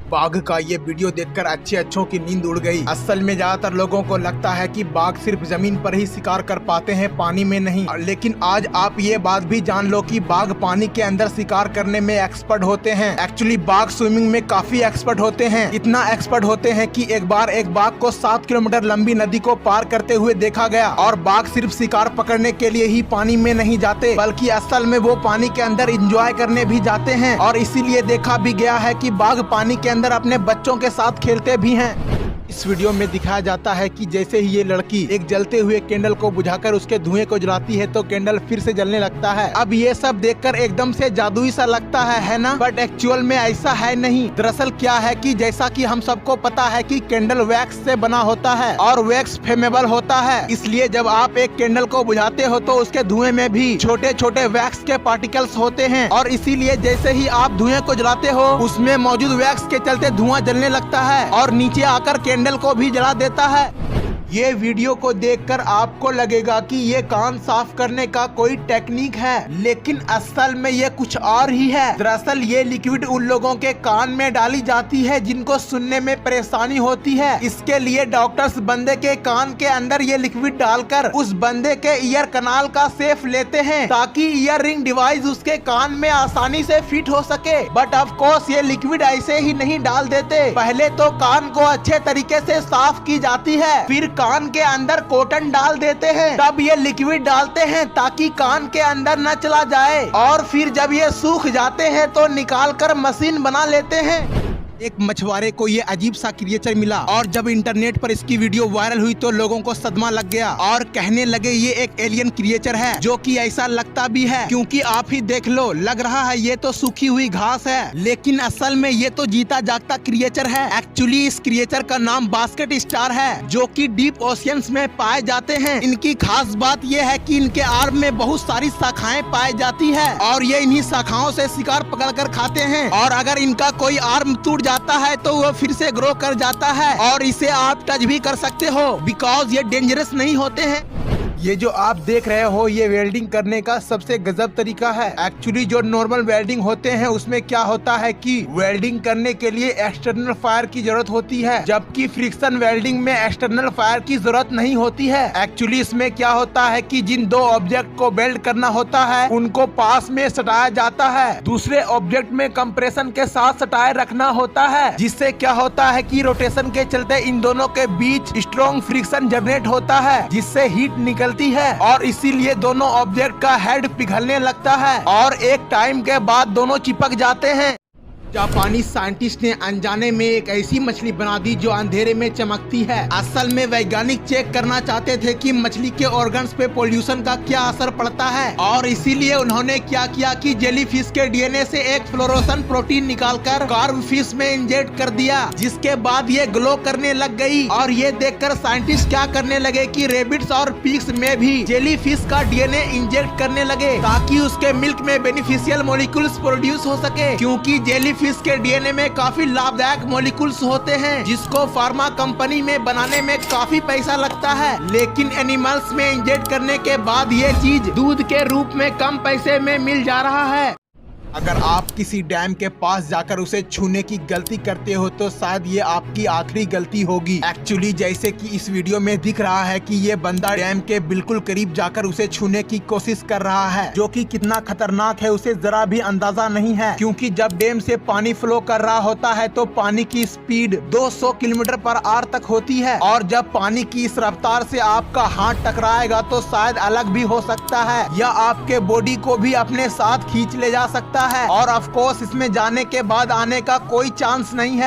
बाघ का ये वीडियो देखकर अच्छों की नींद उड़ गई। असल में ज्यादातर लोगों को लगता है कि बाघ सिर्फ जमीन पर ही शिकार कर पाते हैं, पानी में नहीं। लेकिन आज आप ये बात भी जान लो कि बाघ पानी के अंदर शिकार करने में एक्सपर्ट होते हैं। एक्चुअली बाघ स्विमिंग में काफी एक्सपर्ट होते हैं। इतना एक्सपर्ट होते हैं कि एक बार एक बाघ को 7 किलोमीटर लंबी नदी को पार करते हुए देखा गया। और बाघ सिर्फ शिकार पकड़ने के लिए ही पानी में नहीं जाते, बल्कि असल में वो पानी के अंदर एंजॉय करने भी जाते हैं। और इसीलिए देखा भी गया है कि बाघ पानी के अंदर अपने बच्चों के साथ खेलते भी हैं। इस वीडियो में दिखाया जाता है कि जैसे ही ये लड़की एक जलते हुए कैंडल को बुझाकर उसके धुएं को जलाती है तो कैंडल फिर से जलने लगता है। अब ये सब देखकर एकदम से जादुई सा लगता है ना? बट एक्चुअल में ऐसा है नहीं। दरअसल क्या है कि जैसा कि हम सबको पता है कि कैंडल वैक्स से बना होता है और वैक्स फ्लेमेबल होता है। इसलिए जब आप एक कैंडल को बुझाते हो तो उसके धुएं में भी छोटे छोटे वैक्स के पार्टिकल्स होते हैं। और इसीलिए जैसे ही आप धुएं को जलाते हो उसमें मौजूद वैक्स के चलते धुआं जलने लगता है और नीचे आकर कैंडल को भी जला देता है। ये वीडियो को देखकर आपको लगेगा कि ये कान साफ करने का कोई टेक्निक है, लेकिन असल में ये कुछ और ही है। दरअसल ये लिक्विड उन लोगों के कान में डाली जाती है जिनको सुनने में परेशानी होती है। इसके लिए डॉक्टर्स बंदे के कान के अंदर ये लिक्विड डालकर उस बंदे के ईयर कनाल का शेप लेते हैं ताकि ईयर रिंग डिवाइस उसके कान में आसानी से फिट हो सके। बट ऑफ कोर्स ये लिक्विड ऐसे ही नहीं डाल देते। पहले तो कान को अच्छे तरीके से साफ की जाती है, फिर कान के अंदर कॉटन डाल देते हैं, तब ये लिक्विड डालते हैं ताकि कान के अंदर न चला जाए। और फिर जब ये सूख जाते हैं तो निकाल कर मशीन बना लेते हैं। एक मछुआरे को ये अजीब सा क्रिएचर मिला और जब इंटरनेट पर इसकी वीडियो वायरल हुई तो लोगों को सदमा लग गया और कहने लगे ये एक एलियन क्रिएचर है, जो कि ऐसा लगता भी है क्योंकि आप ही देख लो, लग रहा है ये तो सूखी हुई घास है, लेकिन असल में ये तो जीता जागता क्रिएचर है। एक्चुअली इस क्रिएचर का नाम बास्केट स्टार है, जो कि डीप ओशियंस में पाए जाते हैं। इनकी खास बात ये है कि इनके आर्म में बहुत सारी शाखाएं पाई जाती है और ये इन्हीं शाखाओं से शिकार पकड़ कर खाते हैं। और अगर इनका कोई आर्म टूट जाता है तो वो फिर से ग्रो कर जाता है और इसे आप टच भी कर सकते हो, बिकॉज ये डेंजरस नहीं होते हैं। ये जो आप देख रहे हो ये वेल्डिंग करने का सबसे गजब तरीका है। एक्चुअली जो नॉर्मल वेल्डिंग होते हैं उसमें क्या होता है कि वेल्डिंग करने के लिए एक्सटर्नल फायर की जरूरत होती है, जबकि फ्रिक्शन वेल्डिंग में एक्सटर्नल फायर की जरूरत नहीं होती है। एक्चुअली इसमें क्या होता है कि जिन दो ऑब्जेक्ट को वेल्ड करना होता है उनको पास में सटाया जाता है, दूसरे ऑब्जेक्ट में कंप्रेशन के साथ सटाए रखना होता है, जिससे क्या होता है कि रोटेशन के चलते इन दोनों के बीच स्ट्रॉन्ग फ्रिक्शन जनरेट होता है, जिससे हीट निकलती है और इसीलिए दोनों ऑब्जेक्ट का हेड पिघलने लगता है और एक टाइम के बाद दोनों चिपक जाते हैं। जापानी साइंटिस्ट ने अनजाने में एक ऐसी मछली बना दी जो अंधेरे में चमकती है। असल में वैज्ञानिक चेक करना चाहते थे कि मछली के ऑर्गन्स पे पोल्यूशन का क्या असर पड़ता है और इसीलिए उन्होंने क्या किया कि जेलीफिश के डीएनए से एक फ्लोरोसेंट प्रोटीन निकालकर कार्प फिश में इंजेक्ट कर दिया, जिसके बाद ये ग्लो करने लग गई। और ये देखकर साइंटिस्ट क्या करने लगे कि रेबिट्स और पिग्स में भी जेलीफिश का डीएनए इंजेक्ट करने लगे ताकि उसके मिल्क में बेनिफिशियल मॉलिक्यूल्स प्रोड्यूस हो सके, क्योंकि जेलीफिश के डीएनए में काफी लाभदायक मॉलिक्यूल्स होते हैं जिसको फार्मा कंपनी में बनाने में काफी पैसा लगता है। लेकिन एनिमल्स में इंजेक्ट करने के बाद ये चीज दूध के रूप में कम पैसे में मिल जा रहा है। अगर आप किसी डैम के पास जाकर उसे छूने की गलती करते हो तो शायद ये आपकी आखिरी गलती होगी। एक्चुअली जैसे कि इस वीडियो में दिख रहा है कि ये बंदा डैम के बिल्कुल करीब जाकर उसे छूने की कोशिश कर रहा है, जो कि कितना खतरनाक है उसे जरा भी अंदाजा नहीं है, क्योंकि जब डैम से पानी फ्लो कर रहा होता है तो पानी की स्पीड 200 किलोमीटर पर आवर तक होती है और जब पानी की इस रफ्तार से आपका हाथ टकराएगा तो शायद अलग भी हो सकता है या आपके बॉडी को भी अपने साथ खींच ले जा सकता है। और ऑफ कोर्स इसमें जाने के बाद आने का कोई चांस नहीं है।